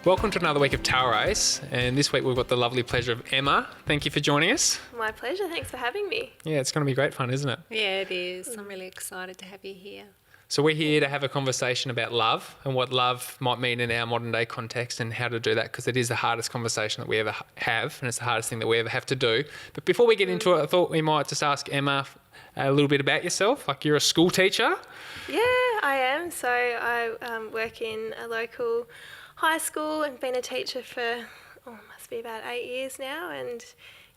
Welcome to another week of Tower Race, and this week we've got the lovely pleasure of Emma. Thank you for joining us. My pleasure. Thanks for having me. Yeah, it's going to be great fun, isn't it? Yeah, it is. I'm really excited to have you here. So we're here to have a conversation about love and what love might mean in our modern day context and how to do that, because it is the hardest conversation that we ever have, and it's the hardest thing that we ever have to do. But before we get into it, I thought we might just ask Emma a little bit about yourself. Like, you're a school teacher. Yeah, I am. So I work in a local high school and been a teacher for, must be about 8 years now. And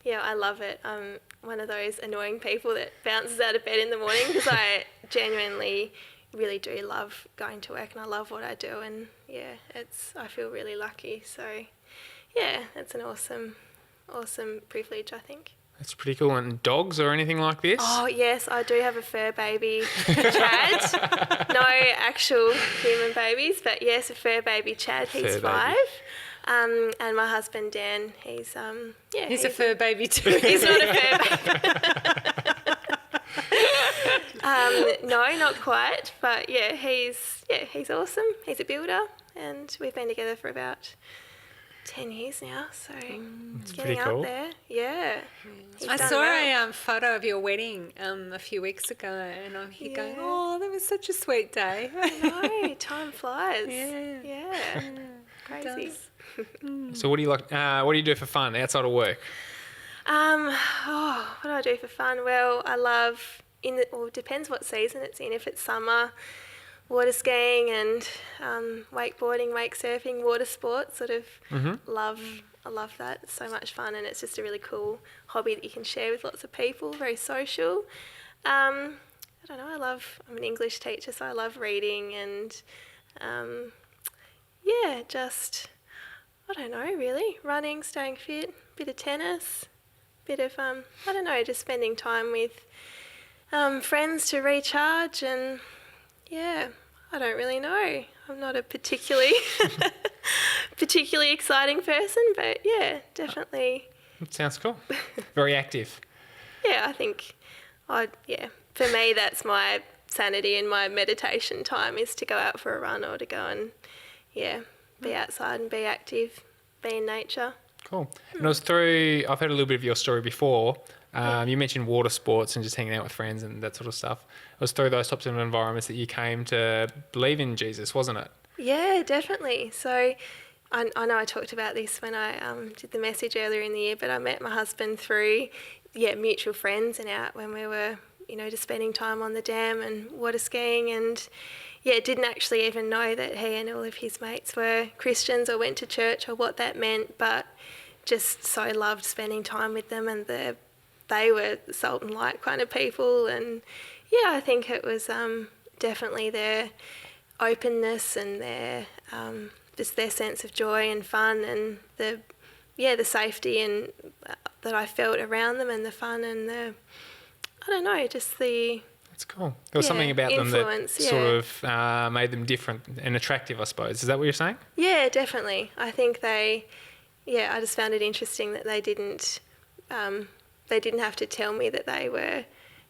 yeah, I love it. I'm one of those annoying people that bounces out of bed in the morning because I genuinely really do love going to work and I love what I do. And yeah, I feel really lucky. So yeah, it's an awesome privilege, I think. That's pretty cool. And dogs or anything like this? Oh, yes, I do have a fur baby, Chad. No actual human babies, but yes, a fur baby, Chad. He's 5. And my husband, Dan, he's a fur baby too. He's not a fur baby. No, not quite. But yeah, he's awesome. He's a builder, and we've been together for about 10 years now, so getting up cool. there. Yeah. I saw a photo of your wedding a few weeks ago, and I'm here going, oh, that was such a sweet day. I know, time flies. Yeah. Crazy. So what do you like? What do you do for fun outside of work? What do I do for fun? Well, I love, it depends what season it's in. If it's summer, water skiing and wakeboarding, wake surfing, water sports, I love that. It's so much fun, and it's just a really cool hobby that you can share with lots of people, very social. I don't know, I'm an English teacher, so I love reading and, I don't know, really, running, staying fit, bit of tennis, bit of, just spending time with friends to recharge and, yeah, I don't really know. I'm not a particularly exciting person, but yeah, definitely. It sounds cool. Very active. Yeah, I think, for me that's my sanity and my meditation time is to go out for a run or to go and, be outside and be active, be in nature. Cool. And I've heard a little bit of your story before. You mentioned water sports and just hanging out with friends and that sort of stuff. It was through those types of environments that you came to believe in Jesus, wasn't it? Yeah, definitely. So I know I talked about this when I did the message earlier in the year, but I met my husband through mutual friends and out when we were, just spending time on the dam and water skiing, and didn't actually even know that he and all of his mates were Christians or went to church or what that meant, but just so loved spending time with them, and they were salt and light kind of people. And I think it was definitely their openness and their just their sense of joy and fun and the safety and that I felt around them and the fun and That's cool. There was something about them that sort of made them different and attractive, I suppose. Is that what you're saying? Yeah, definitely. I think I just found it interesting that they didn't have to tell me that they were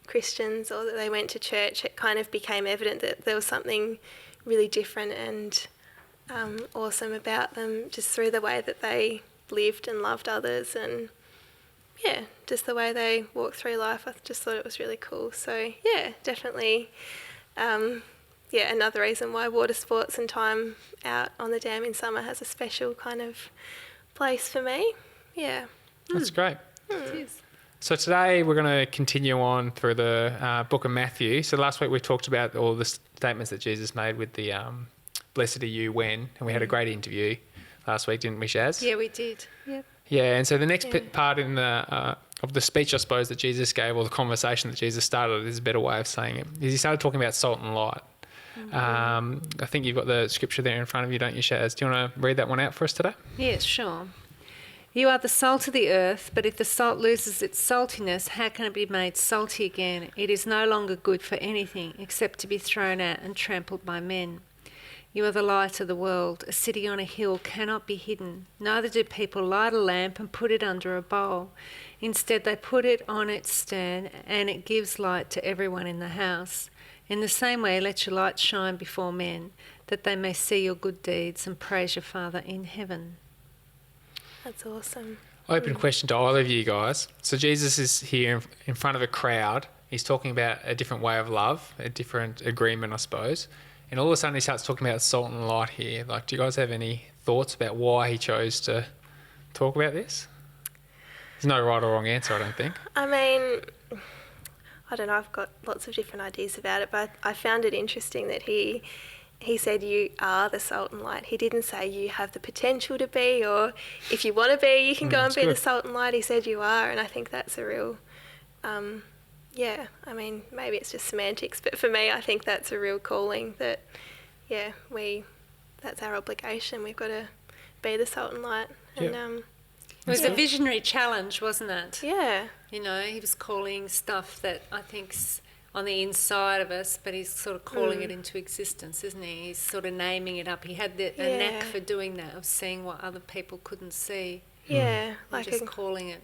Christians or that they went to church. It kind of became evident that there was something really different and awesome about them just through the way that they lived and loved others and, just the way they walked through life. I just thought it was really cool. So, definitely, another reason why water sports and time out on the dam in summer has a special kind of place for me. Yeah. That's great. It is. So today we're going to continue on through the book of Matthew. So last week we talked about all the statements that Jesus made with the blessed are you when, and we had a great interview last week, didn't we, Shaz? Yeah, we did. Yep. Yeah, and so the next part in of the speech, I suppose, that Jesus gave, or the conversation that Jesus started, is a better way of saying it, is he started talking about salt and light. I think you've got the scripture there in front of you, don't you, Shaz? Do you want to read that one out for us today? Yes, sure. You are the salt of the earth, but if the salt loses its saltiness, how can it be made salty again? It is no longer good for anything except to be thrown out and trampled by men. You are the light of the world. A city on a hill cannot be hidden. Neither do people light a lamp and put it under a bowl. Instead, they put it on its stand, and it gives light to everyone in the house. In the same way, let your light shine before men, that they may see your good deeds and praise your Father in heaven. That's awesome. Open question to all of you guys. So Jesus is here in front of a crowd. He's talking about a different way of love, a different agreement, I suppose. And all of a sudden he starts talking about salt and light here. Like, do you guys have any thoughts about why he chose to talk about this? There's no right or wrong answer, I don't think. I mean, I don't know, I've got lots of different ideas about it, but I found it interesting that he said you are the salt and light. He didn't say you have the potential to be, or if you want to be, you can go and be the salt and light. He said you are, and I think that's a real, I mean, maybe it's just semantics, but for me, I think that's a real calling that, that's our obligation. We've got to be the salt and light. And, it was a visionary challenge, wasn't it? Yeah. You know, he was calling stuff that I think's on the inside of us, but he's sort of calling it into existence, isn't he? He's sort of naming it up. He had a knack for doing that, of seeing what other people couldn't see. Yeah, like just calling it.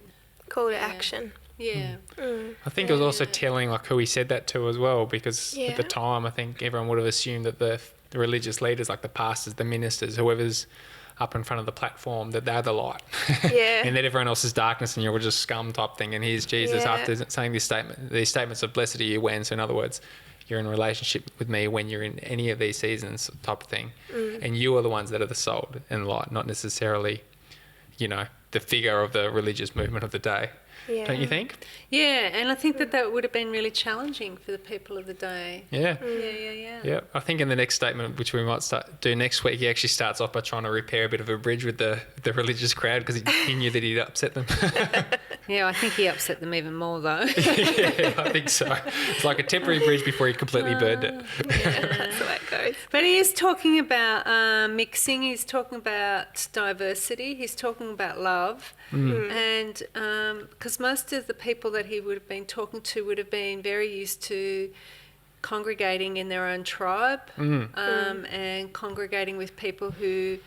Call to action. Yeah. I think it was also telling like who he said that to as well, because at the time I think everyone would have assumed that the religious leaders, like the pastors, the ministers, whoever's up in front of the platform, that they're the light. Yeah. And that everyone else is darkness and you're just scum type thing. And here's Jesus after saying these statements of blessed are you when. So in other words, you're in a relationship with me when you're in any of these seasons type of thing. And you are the ones that are the salt and light, not necessarily, you know, the figure of the religious movement of the day. Yeah. Don't you think? Yeah, and I think that would have been really challenging for the people of the day. Yeah. Yeah. I think in the next statement, which we might do next week, he actually starts off by trying to repair a bit of a bridge with the religious crowd because he knew that he'd upset them. Yeah, I think he upset them even more though. Yeah, I think so. It's like a temporary bridge before he completely burned it. That's the way it goes. But he is talking about mixing, he's talking about diversity, he's talking about love. And because most of the people that he would have been talking to would have been very used to congregating in their own tribe and congregating with people who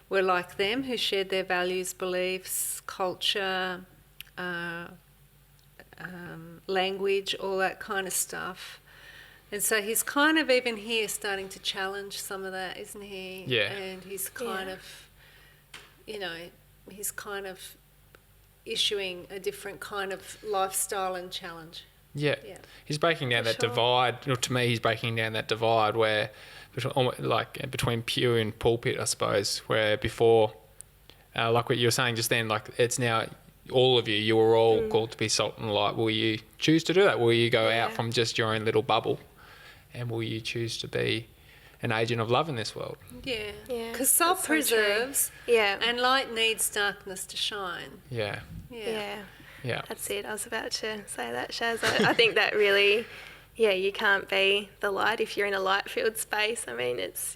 were like them, who shared their values, beliefs, culture, language, all that kind of stuff. And so he's kind of even here starting to challenge some of that, isn't he? Yeah. And he's kind of, you know, he's kind of issuing a different kind of lifestyle and challenge. Yeah. He's breaking down that divide. You know, to me, he's breaking down that divide where, between pew and pulpit, I suppose, where before, like what you were saying just then, like it's now all of you, you were all called to be salt and light. Will you choose to do that? Will you go out from just your own little bubble? And will you choose to be an agent of love in this world? Yeah. Yeah. Because salt preserves. Yeah. And light needs darkness to shine. Yeah. Yeah. That's it. I was about to say that, Shaz. I think that really, you can't be the light if you're in a light-filled space. I mean, it's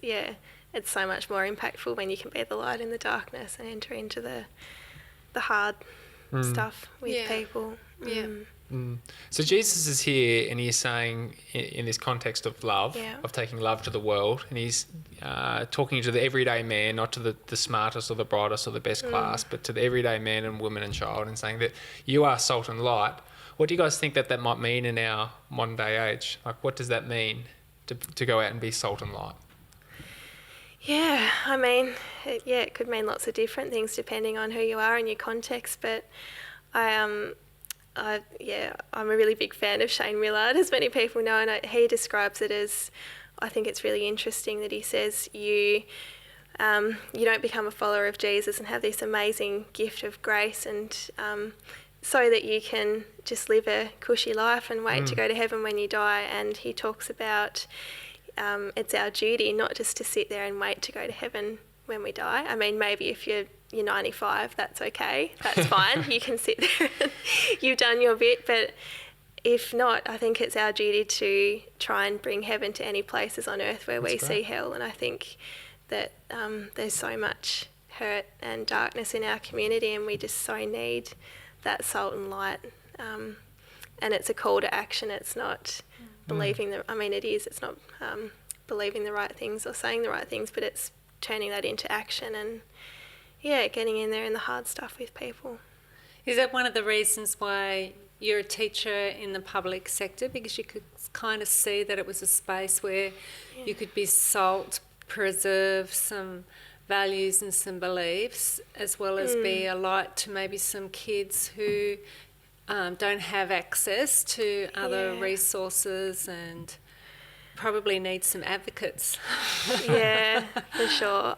so much more impactful when you can be the light in the darkness and enter into the hard stuff with people. Yeah. So Jesus is here and he's saying in this context of love, of taking love to the world, and he's talking to the everyday man, not to the smartest or the brightest or the best class, but to the everyday man and woman and child, and saying that you are salt and light. What do you guys think that might mean in our modern day age? Like, what does that mean to go out and be salt and light? Yeah, I mean, it could mean lots of different things depending on who you are and your context, but I'm a really big fan of Shane Millard, as many people know, and he describes it as, I think it's really interesting that he says you don't become a follower of Jesus and have this amazing gift of grace and so that you can just live a cushy life and wait to go to heaven when you die. And he talks about it's our duty not just to sit there and wait to go to heaven when we die. I mean, maybe if you're 95, that's okay. That's fine. You can sit there and you've done your bit. But if not, I think it's our duty to try and bring heaven to any places on earth where we see hell. And I think that there's so much hurt and darkness in our community, and we just so need that salt and light. And it's a call to action. It's not believing it is. It's not believing the right things or saying the right things, but it's turning that into action and getting in there in the hard stuff with people. Is that one of the reasons why you're a teacher in the public sector, because you could kind of see that it was a space where you could be salt, preserve some values and some beliefs, as well as be a light to maybe some kids who don't have access to other resources and probably need some advocates. Yeah, for sure.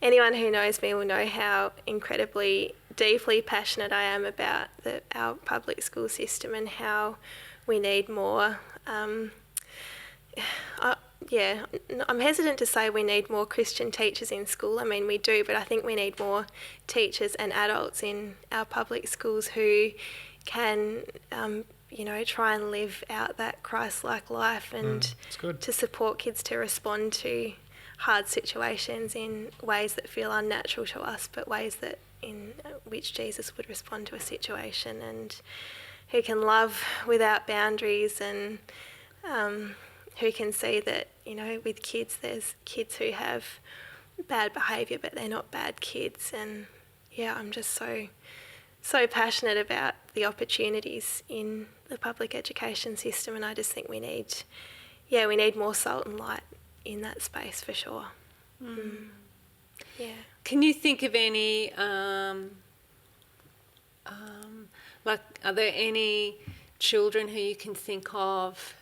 Anyone who knows me will know how incredibly deeply passionate I am about our public school system and how we need more. I'm hesitant to say we need more Christian teachers in school. I mean, we do, but I think we need more teachers and adults in our public schools who can, try and live out that Christ-like life and to support kids to respond to hard situations in ways that feel unnatural to us, but ways that in which Jesus would respond to a situation, and who can love without boundaries, and who can see that, with kids, there's kids who have bad behaviour, but they're not bad kids. And I'm just so passionate about the opportunities in the public education system, and I just think we need more salt and light in that space for sure. Yeah. Can you think of any, are there any children who you can think of,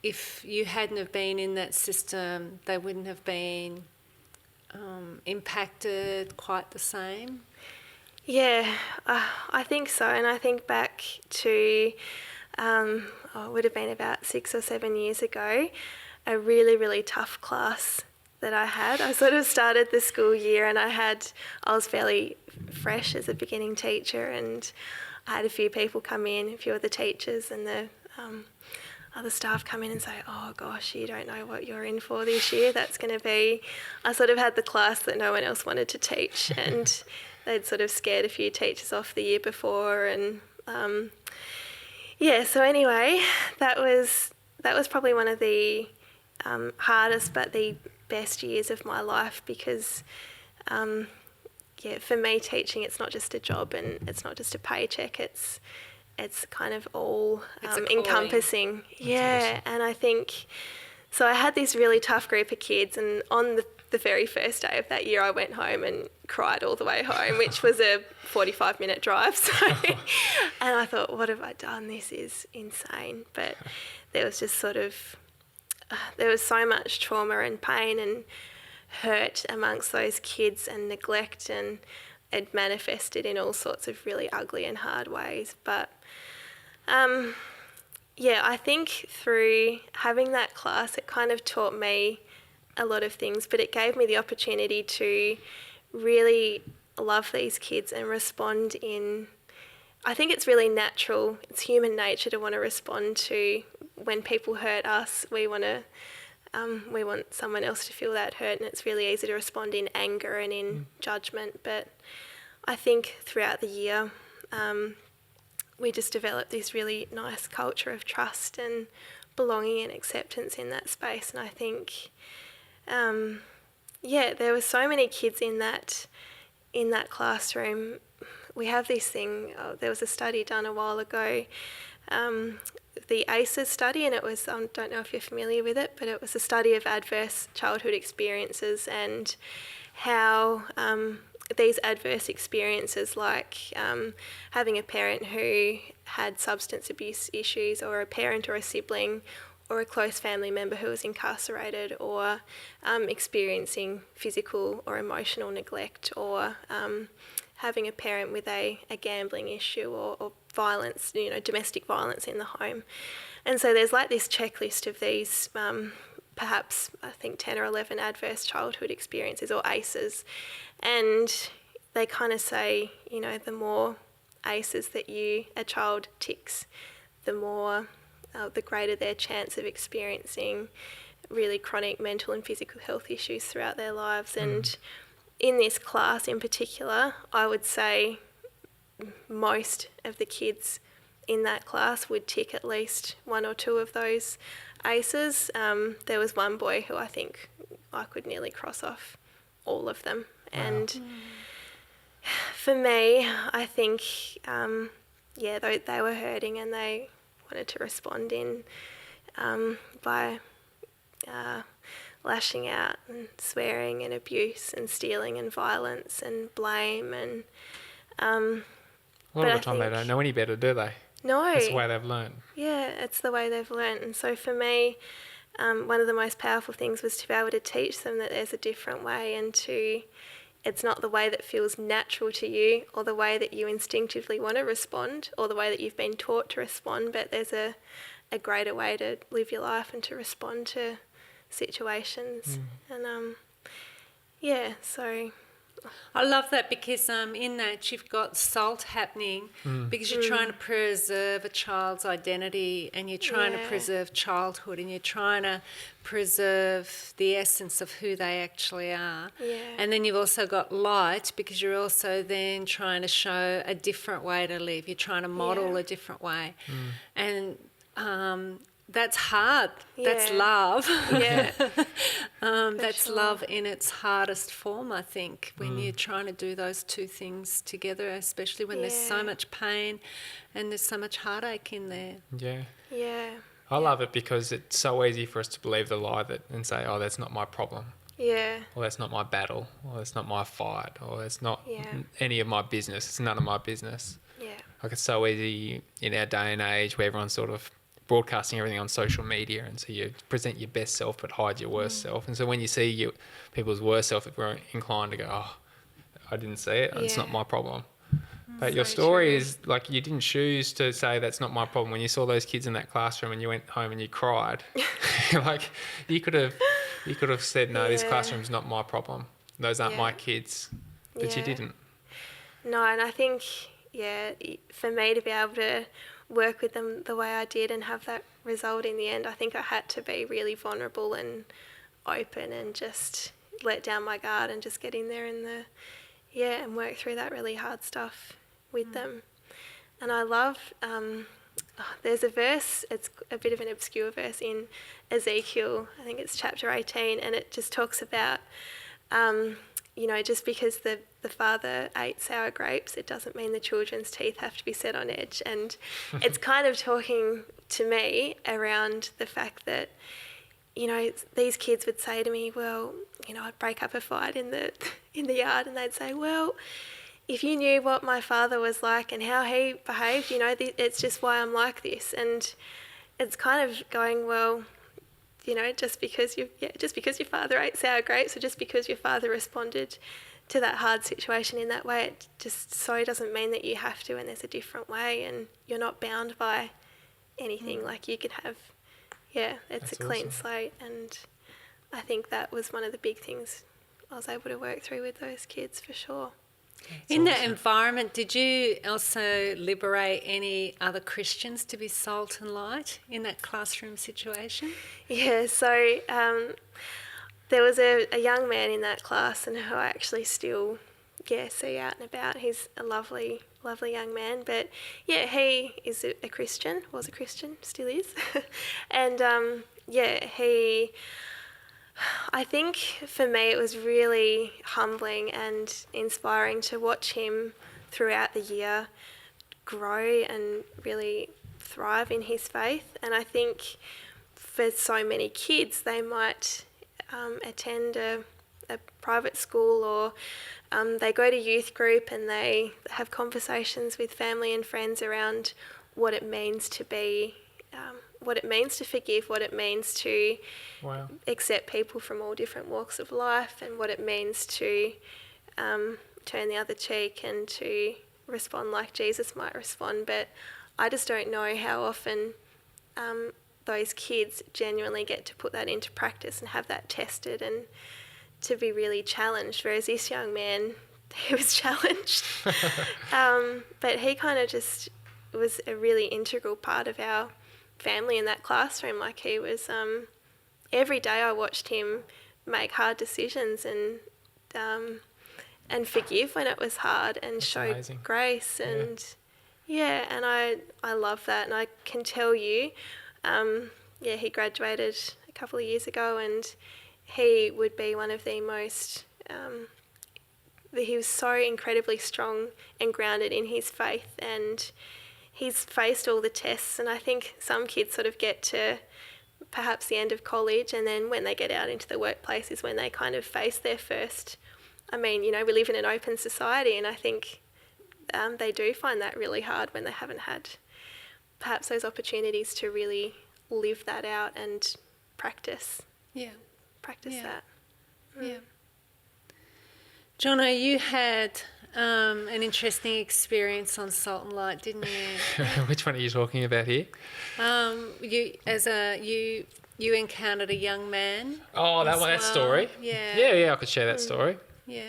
if you hadn't have been in that system, they wouldn't have been impacted quite the same? Yeah, I think so. And I think back to, it would have been about 6 or 7 years ago, a really, really tough class that I had. I sort of started the school year and I was fairly fresh as a beginning teacher, and I had a few people come in, a few of the teachers and the other staff come in and say, oh gosh, you don't know what you're in for this year. That's going to be... I sort of had the class that no one else wanted to teach, and they'd sort of scared a few teachers off the year before. And so anyway, that was probably one of the hardest but the best years of my life, because for me, teaching, it's not just a job and it's not just a paycheck, it's kind of all encompassing. Yeah, awesome. And I think, so I had this really tough group of kids, and on the very first day of that year I went home and cried all the way home, which was a 45-minute drive. So, and I thought, what have I done? This is insane. But there was just there was so much trauma and pain and hurt amongst those kids, and neglect, and it manifested in all sorts of really ugly and hard ways. But I think through having that class, it kind of taught me a lot of things, but it gave me the opportunity to really love these kids and respond in... I think it's really natural, it's human nature to want to respond to when people hurt us. We want someone else to feel that hurt, and it's really easy to respond in anger and in judgment. But I think throughout the year, we just developed this really nice culture of trust and belonging and acceptance in that space. And I think, there were so many kids in that classroom. We have this thing, there was a study done a while ago, the ACEs study, and it was, I don't know if you're familiar with it, but it was a study of adverse childhood experiences and how these adverse experiences, like having a parent who had substance abuse issues, or a parent or a sibling or a close family member who was incarcerated, or experiencing physical or emotional neglect, or having a parent with a gambling issue or violence, domestic violence in the home. And so there's like this checklist of these perhaps, I think, 10 or 11 adverse childhood experiences, or ACEs. And they kind of say, the more ACEs that a child ticks, the greater their chance of experiencing really chronic mental and physical health issues throughout their lives. And in this class in particular, I would say most of the kids in that class would tick at least one or two of those ACEs. There was one boy who I think I could nearly cross off all of them. Wow. And for me, I think they were hurting and they wanted to respond by lashing out and swearing and abuse and stealing and violence and blame and A lot of the time they don't know any better, do they? No. That's the way they've learned. Yeah, it's the way they've learned. And so for me, one of the most powerful things was to be able to teach them that there's a different way, and it's not the way that feels natural to you or the way that you instinctively want to respond or the way that you've been taught to respond, but there's a greater way to live your life and to respond to situations. And so I love that because in that you've got salt happening because you're trying to preserve a child's identity and you're trying to preserve childhood and you're trying to preserve the essence of who they actually are. Yeah. And then you've also got light because you're also then trying to show a different way to live. You're trying to model a different way. And that's hard. That's love. Yeah. That's sure. love in its hardest form, I think, when you're trying to do those two things together, especially when there's so much pain and there's so much heartache in there. Yeah. Yeah. I love it because it's so easy for us to believe the lie and say, oh, that's not my problem. Yeah. Or that's not my battle. Or that's not my fight. Or that's not Yeah. any of my business. It's none of my business. Yeah. Like, it's so easy in our day and age where everyone's sort of broadcasting everything on social media, and so you present your best self but hide your worst self. And so when you see people's worst self, we're inclined to go, oh, I didn't see it. It's not my problem. But your story is like, you didn't choose to say that's not my problem. When you saw those kids in that classroom and you went home and you cried, like you could have said, no, this classroom's not my problem. Those aren't my kids. But you didn't. No, and I think, for me to be able to work with them the way I did and have that result in the end, I think I had to be really vulnerable and open and just let down my guard and just get in there and work through that really hard stuff with them. And I love, there's a verse, it's a bit of an obscure verse in Ezekiel, I think it's chapter 18, and it just talks about, just because the father ate sour grapes, it doesn't mean the children's teeth have to be set on edge. And it's kind of talking to me around the fact that, these kids would say to me, well, I'd break up a fight in the yard and they'd say, well, if you knew what my father was like and how he behaved, it's just why I'm like this. And it's kind of going, well, just because your father ate sour grapes or just because your father responded to that hard situation in that way, it just so doesn't mean that you have to, and there's a different way and you're not bound by anything. Like you could have, it's That's a clean awesome. slate. And I think that was one of the big things I was able to work through with those kids for sure. In that environment, did you also liberate any other Christians to be salt and light in that classroom situation? Yeah, so there was a young man in that class and who I actually still see out and about. He's a lovely, lovely young man. But he is a Christian, was a Christian, still is. And I think for me it was really humbling and inspiring to watch him throughout the year grow and really thrive in his faith. And I think for so many kids, they might attend a private school or they go to youth group and they have conversations with family and friends around what it means to be, what it means to forgive, what it means to accept people from all different walks of life, and what it means to turn the other cheek and to respond like Jesus might respond. But I just don't know how often those kids genuinely get to put that into practice and have that tested and to be really challenged, whereas this young man, he was challenged. But he kind of just was a really integral part of our family in that classroom. Like he was, every day I watched him make hard decisions and forgive when it was hard and show grace. And and I love that. And I can tell you, he graduated a couple of years ago and he would be one of the most, he was so incredibly strong and grounded in his faith, and he's faced all the tests, and I think some kids sort of get to perhaps the end of college, and then when they get out into the workplace is when they kind of face their first, I mean, you know, we live in an open society, and I think they do find that really hard when they haven't had perhaps those opportunities to really live that out and practice Yeah. that. Yeah. Jono, you had an interesting experience on Salt and Light, didn't you? Which one are you talking about here? You encountered a young man. Oh, that as one, that well. story. Yeah. I could share that story. Yeah.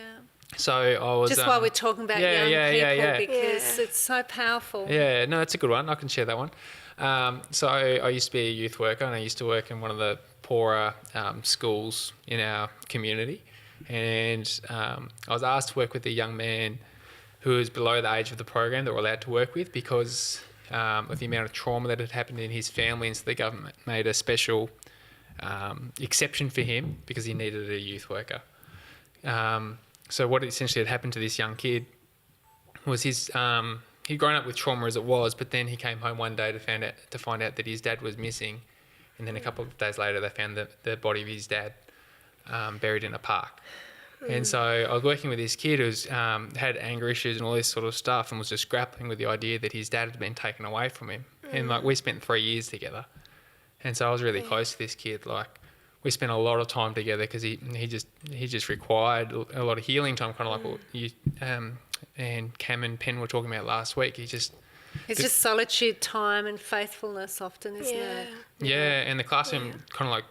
So I was Just while we're talking about young people, because it's so powerful. Yeah, no, it's a good one. I can share that one. So I used to be a youth worker, and I used to work in one of the poorer schools in our community. And I was asked to work with a young man who was below the age of the program that we're allowed to work with because of the amount of trauma that had happened in his family. And so the government made a special exception for him because he needed a youth worker. So what essentially had happened to this young kid was he'd grown up with trauma as it was, but then he came home one day to find out that his dad was missing, and then a couple of days later they found the body of his dad buried in a park. And so I was working with this kid who's had anger issues and all this sort of stuff, and was just grappling with the idea that his dad had been taken away from him. And like we spent 3 years together, and so I was really close to this kid. Like we spent a lot of time together because he just required a lot of healing time, kind of like what you and Cam and Penn were talking about last week. It's just solitude time and faithfulness often, isn't it? Yeah, and the classroom, kind of like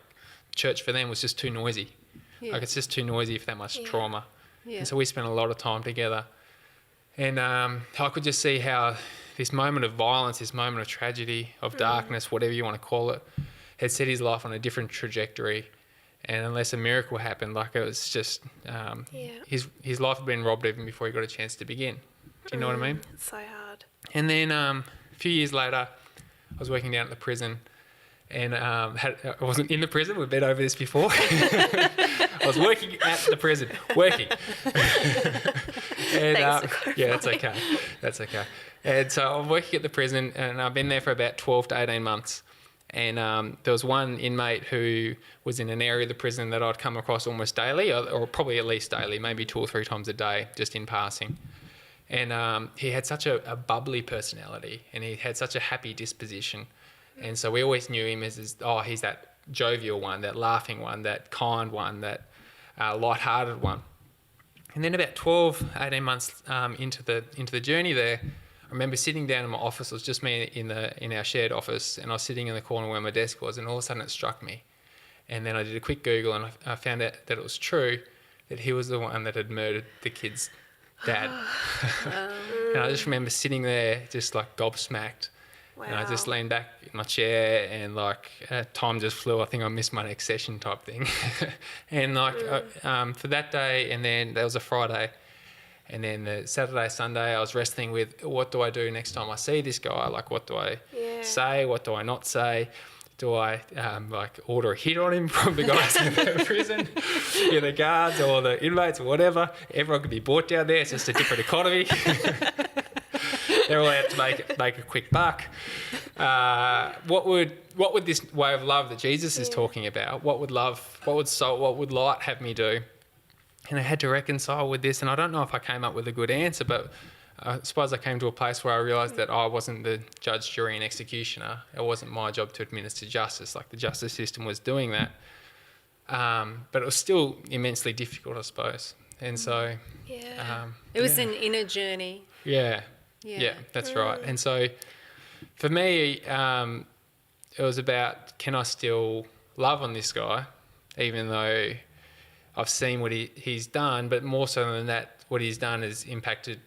church for them, was just too noisy. Yeah. Like it's just too noisy for that much trauma. Yeah. And so we spent a lot of time together. And I could just see how this moment of violence, this moment of tragedy, of darkness, whatever you want to call it, had set his life on a different trajectory. And unless a miracle happened, like it was just, his life had been robbed even before he got a chance to begin. Do you know what I mean? It's so hard. And then a few years later, I was working down at the prison, and I wasn't in the prison. We've been over this before. I was working at the prison, working. And, yeah, that's okay. That's okay. And so I'm working at the prison, and I've been there for about 12 to 18 months. And there was one inmate who was in an area of the prison that I'd come across almost daily, or probably at least daily, maybe 2 or 3 times a day, just in passing. And he had such a bubbly personality, and he had such a happy disposition. And so we always knew him as he's that jovial one, that laughing one, that kind one, that light-hearted one. And then about 12, 18 months into the journey there, I remember sitting down in my office. It was just me in our shared office, and I was sitting in the corner where my desk was, and all of a sudden it struck me. And then I did a quick Google, and I found out that it was true, that he was the one that had murdered the kid's dad. And I just remember sitting there just like gobsmacked. Wow. And I just leaned back in my chair, and like time just flew. I think I missed my next session type thing. And like for that day, and then there was a Friday, and then the Saturday, Sunday, I was wrestling with what do I do next time I see this guy? Like, what do I say? What do I not say? Do I like order a hit on him from the guys in the prison, the guards or the inmates or whatever? Everyone could be bought down there. It's just a different economy. They're all out to make a quick buck. What would this way of love that Jesus is talking about? What would light have me do? And I had to reconcile with this, and I don't know if I came up with a good answer, but I suppose I came to a place where I realised that I wasn't the judge, jury and executioner. It wasn't my job to administer justice, like the justice system was doing that. But it was still immensely difficult, I suppose. And so... it was an inner journey. Yeah, that's right. And so for me, it was about, can I still love on this guy, even though I've seen what he's done, but more so than that, what he's done has impacted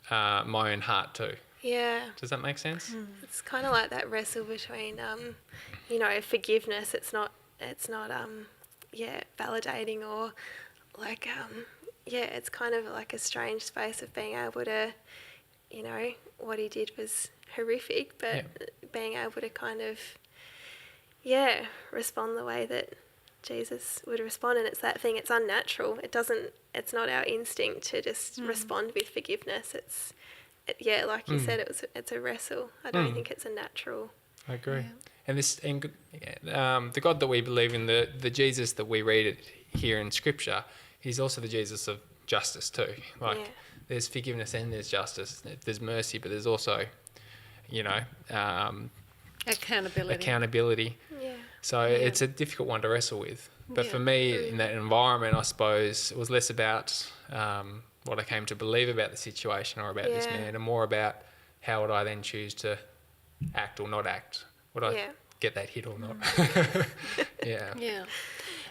my own heart too. Yeah. Does that make sense? It's kind of like that wrestle between, forgiveness. It's not validating or like, it's kind of like a strange space of being able to, what he did was horrific, but being able to kind of, respond the way that Jesus would respond. And it's that thing, it's unnatural. It's not our instinct to just respond with forgiveness. It's like you said, it's a wrestle. I don't think it's a natural. I agree. And the God that we believe in, the Jesus that we read it here in Scripture, he's also the Jesus of justice too. Like there's forgiveness and there's justice. There's mercy, but there's also, accountability. Yeah. So it's a difficult one to wrestle with. But for me, in that environment, I suppose it was less about what I came to believe about the situation or about this man, and more about how would I then choose to act or not act. Would I get that hit or not? Yeah.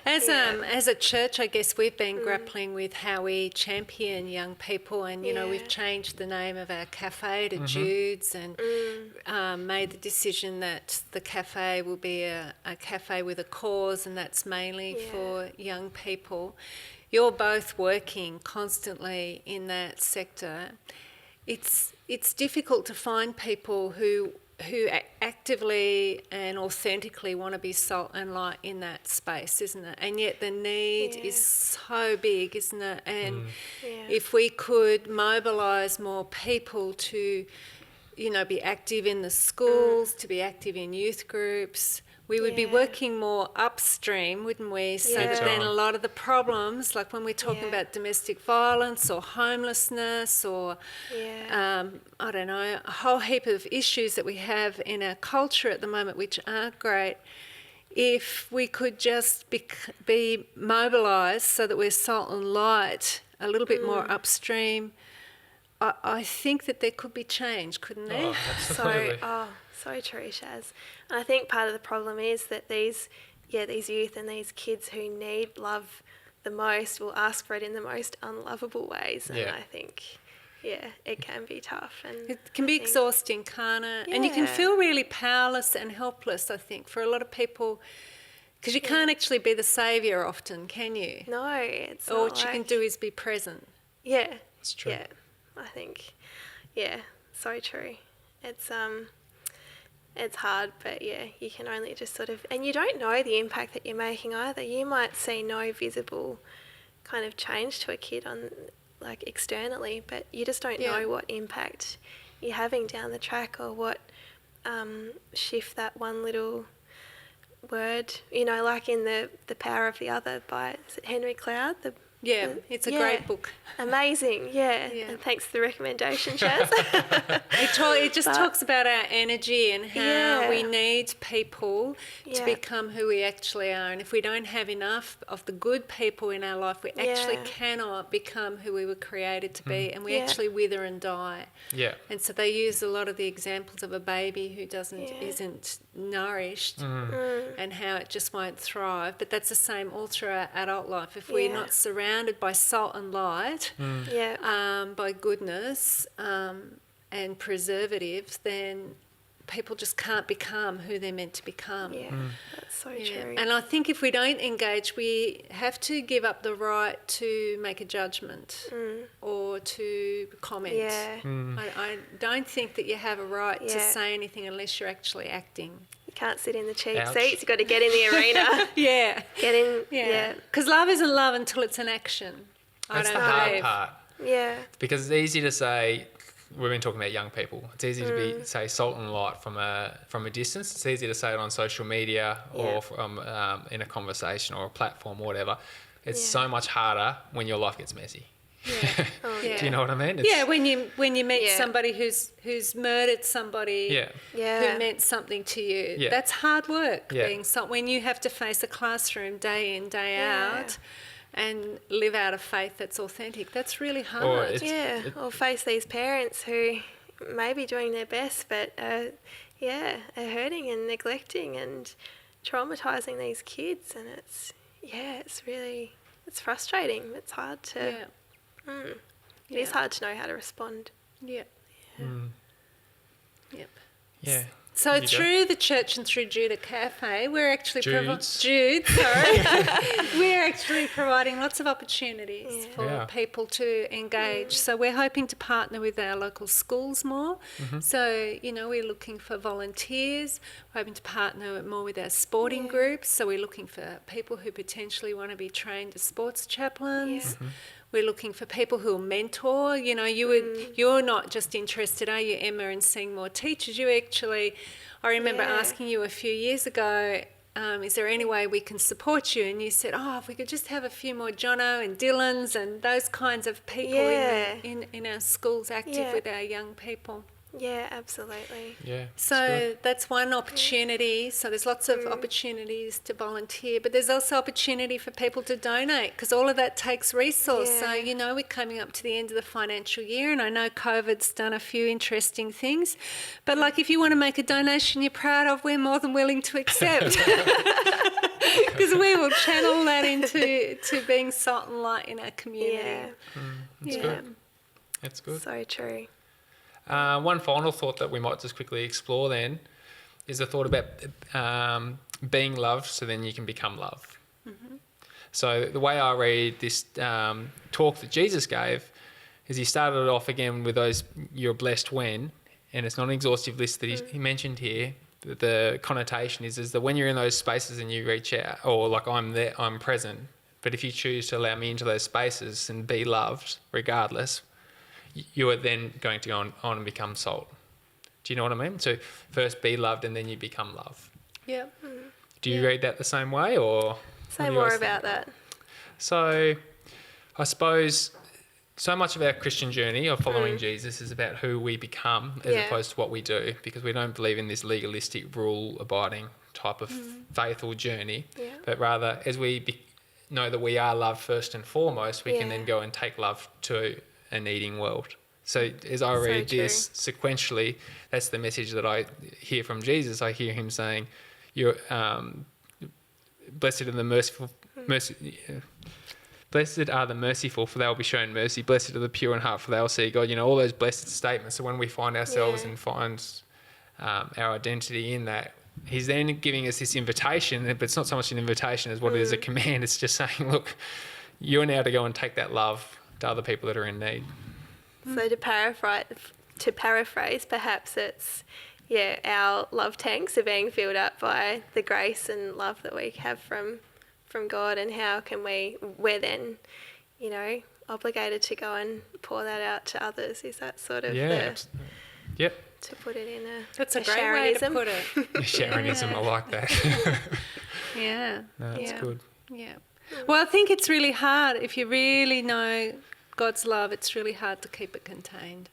As a church, I guess we've been grappling with how we champion young people, and we've changed the name of our cafe to Jude's, and made the decision that the cafe will be a cafe with a cause, and that's mainly for young people. You're both working constantly in that sector. It's difficult to find people who actively and authentically want to be salt and light in that space, isn't it? And yet the need is so big, isn't it? And if we could mobilise more people to, be active in the schools, to be active in youth groups, we would be working more upstream, wouldn't we? So that then a lot of the problems, like when we're talking about domestic violence or homelessness or, I don't know, a whole heap of issues that we have in our culture at the moment, which aren't great, if we could just be mobilised so that we're salt and light a little bit more upstream, I think that there could be change, couldn't there? Oh, absolutely. So true, Shaz. And I think part of the problem is that these youth and these kids who need love the most will ask for it in the most unlovable ways. And I think, it can be tough. And it can be exhausting, can't it? And you can feel really powerless and helpless, I think, for a lot of people, because you can't actually be the saviour often, can you? No, it's or not. What you can do is be present. Yeah. It's true. Yeah, I think, so true. It's hard, but you can only just sort of, and you don't know the impact that you're making either. You might see no visible kind of change to a kid externally, but you just don't know what impact you're having down the track, or what shift that one little word, like in the Power of the Other by, is it Henry Cloud? It's a great book. Amazing, and thanks for the recommendation, Chaz. It just talks about our energy and how we need people to become who we actually are. And if we don't have enough of the good people in our life, we actually cannot become who we were created to be, and we actually wither and die. Yeah. And so they use a lot of the examples of a baby who isn't nourished and how it just won't thrive. But that's the same all through our adult life. If we're not surrounded by salt and light, by goodness and preservatives, then people just can't become who they're meant to become. Yeah, that's so true. And I think if we don't engage, we have to give up the right to make a judgment or to comment. Yeah. I don't think that you have a right to say anything unless you're actually acting. You can't sit in the cheap seats. You've got to get in the arena. Get in. Yeah. Because love isn't love until it's an action. That's the hard part. Yeah. Because it's easy to say, we've been talking about young people. It's easy to say salt and light from a distance. It's easy to say it on social media or from in a conversation or a platform or whatever. It's so much harder when your life gets messy. Yeah. Do you know what I mean? When you meet somebody who's murdered somebody who meant something to you, that's hard work. Being when you have to face a classroom day in, day out, and live out a faith that's authentic, that's really hard. Or face these parents who may be doing their best, but are hurting and neglecting and traumatising these kids, and it's really frustrating. It's hard to. It is hard to know how to respond. Yep. Yeah. So through the church and through Judah Cafe, we're actually Jude's. Jude, sorry. We're actually providing lots of opportunities for people to engage. So we're hoping to partner with our local schools more. So, you know, we're looking for volunteers. We're hoping to partner more with our sporting groups. So we're looking for people who potentially want to be trained as sports chaplains. We're looking for people who will mentor. You know, you're not just interested, are you, Emma, in seeing more teachers? You actually, I remember asking you a few years ago, is there any way we can support you? And you said, if we could just have a few more Jono and Dylans and those kinds of people in our schools active with our young people. Yeah, absolutely. Yeah. So that's one opportunity. So there's lots of opportunities to volunteer, but there's also opportunity for people to donate because all of that takes resource. So, you know, we're coming up to the end of the financial year and I know COVID's done a few interesting things, but like if you want to make a donation you're proud of, we're more than willing to accept because we will channel that into being salt and light in our community. That's good. That's good. So true. One final thought that we might just quickly explore then is the thought about being loved so then you can become love. So the way I read this talk that Jesus gave is he started off again with those you're blessed when, and it's not an exhaustive list that he mentioned here. The connotation is that when you're in those spaces and you reach out, or like I'm there, I'm present, but if you choose to allow me into those spaces and be loved regardless, you are then going to go on and become salt. Do you know what I mean? So first be loved and then you become love. Yeah. Do you read that the same way or? Say more about that. So I suppose so much of our Christian journey of following Jesus is about who we become as opposed to what we do, because we don't believe in this legalistic rule-abiding type of faith or journey, but rather as we know that we are loved first and foremost, we can then go and take love to a needing world. So as I read this sequentially, that's the message that I hear from Jesus. I hear him saying, "You're blessed are the merciful, blessed are the merciful, for they will be shown mercy. Blessed are the pure in heart, for they will see God." You know, all those blessed statements. So when we find ourselves and find our identity in that, he's then giving us this invitation, but it's not so much an invitation as what it is a command. It's just saying, look, you're now to go and take that love to other people that are in need. So to paraphrase, perhaps it's, our love tanks are being filled up by the grace and love that we have from God, and how can we're then, you know, obligated to go and pour that out to others. Is that sort of Yep. To put it in that's a great way to put it. Sharonism, I like that. Yeah. No, that's good. Yeah. Well, I think it's really hard if you really know God's love. It's really hard to keep it contained.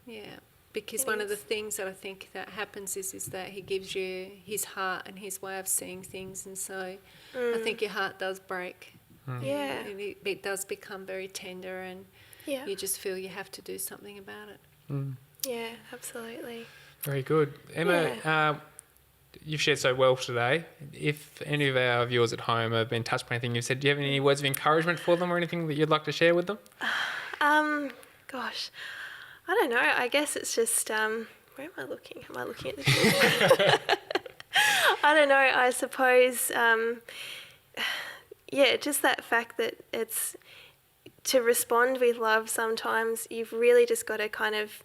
Yeah. Because one of the things that I think that happens is that he gives you his heart and his way of seeing things, and so I think your heart does break. Yeah. And it does become very tender, and you just feel you have to do something about it. Yeah, absolutely. Very good. Emma, you've shared so well today. If any of our viewers at home have been touched by anything you've said, do you have any words of encouragement for them or anything that you'd like to share with them? Gosh, I don't know. I guess it's just, where am I looking? Am I looking at the I don't know. I suppose, just that fact that it's to respond with love sometimes you've really just got to kind of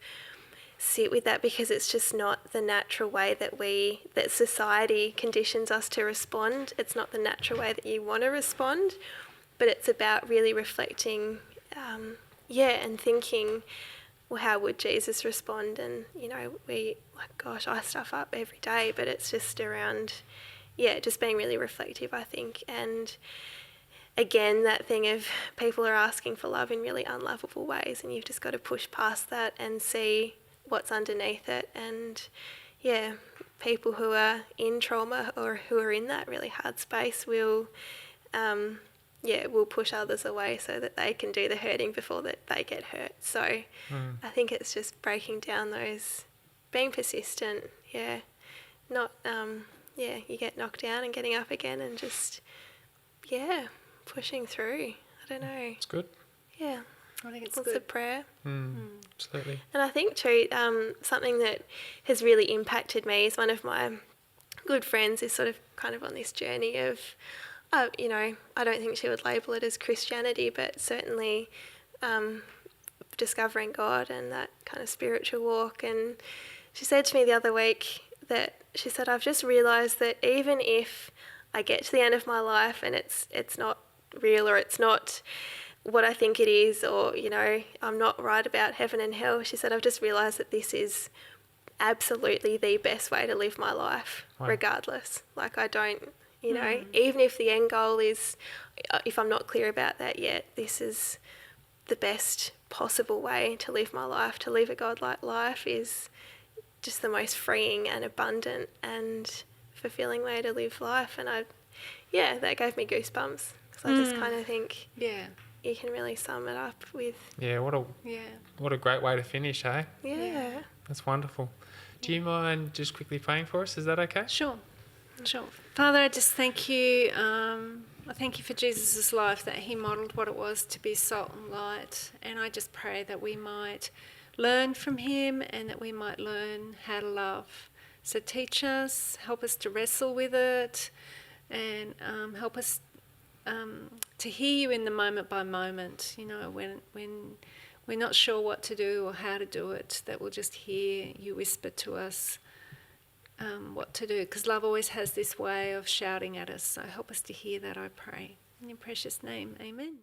sit with that, because it's just not the natural way that society conditions us to respond. It's not the natural way that you want to respond, but it's about really reflecting, and thinking, well, how would Jesus respond? And, you know, I stuff up every day, but it's just around, just being really reflective, I think. And again, that thing of people are asking for love in really unlovable ways, and you've just got to push past that and see what's underneath it. And people who are in trauma or who are in that really hard space will push others away so that they can do the hurting before that they get hurt. So I think it's just breaking down those, being persistent, not you get knocked down and getting up again and just pushing through. I don't know. It's good. Yeah. I think it's lots good. of prayer. Absolutely. And I think too, something that has really impacted me is one of my good friends is sort of kind of on this journey of You know, I don't think she would label it as Christianity, but certainly discovering God and that kind of spiritual walk. And she said to me the other week that she said, I've just realised that even if I get to the end of my life and it's not real, or it's not what I think it is, or, you know, I'm not right about heaven and hell, she said, I've just realised that this is absolutely the best way to live my life, regardless. Like, I don't, you know, even if the end goal is, if I'm not clear about that yet, this is the best possible way to live my life. To live a God-like life is just the most freeing and abundant and fulfilling way to live life. And that gave me goosebumps, because I just kind of think you can really sum it up with what a great way to finish, hey? yeah. That's wonderful. Do you mind just quickly praying for us? Is that okay? Sure. Father, I just thank you. I thank you for Jesus' life, that he modelled what it was to be salt and light. And I just pray that we might learn from him, and that we might learn how to love. So teach us, help us to wrestle with it, and help us to hear you in the moment by moment. You know, when we're not sure what to do or how to do it, that we'll just hear you whisper to us what to do, because love always has this way of shouting at us. So help us to hear that, I pray. In your precious name, amen.